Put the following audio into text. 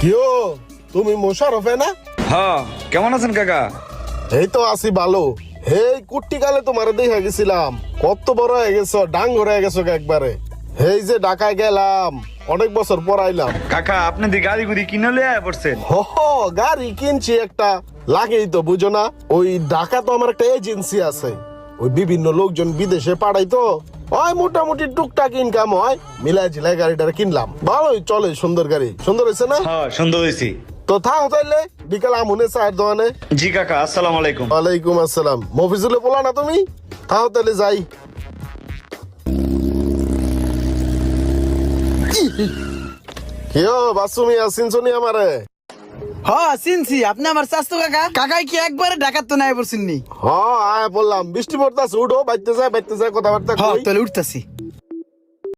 কিও তুমি মোশারফে না? হ্যাঁ, কেমন আছেন কাকা? এই তো আছি ভালো। এই কুট্টি কালে তোমার দেখে গেছিলাম, কত বড় হয়ে গেছো, ডাঙ্গর হয়ে গেছো একবারে। এই যে ঢাকায় গেলাম, অনেক বছর পর আইলাম। কাকা, আপনি দি গাড়ি গুড়ি কিনে লিয়ে পড়ছেন? গাড়ি কিনছি একটা, লাগেই তো বুঝো না। ওই ঢাকা তো আমার একটা এজেন্সি আছে, ওই বিভিন্ন লোকজন বিদেশে পাঠাই তো, ওই মোটামুটি টুকটাক ইনকাম হয়, মিলাই ঝিলাই গাড়িটা কিনলাম। ভালোই চলে, সুন্দর গাড়ি, সুন্দর হয়েছে না? হ্যাঁ, সুন্দর হয়েছি। তো থাও তাইলে, বিকাল আমুনে চায়ের দোকানে। জি কাকা, আসসালামু আলাইকুম। ওয়ালাইকুম আসসালাম। মফিজুলে বলা না তুমি? থাও তাহলে যাই। কেউ বাসুমি আসিন শুনি আমারে? চিনছি, আপনি আমার চাচতো কাকা। কাকাই কি একবারে ঢাকার তো নাই বলছেন নি? আয় বললাম, বৃষ্টি পড়তাছে, উঠো, বাইতে যায় কথাবার্তা কই। তাহলে উঠতেছি।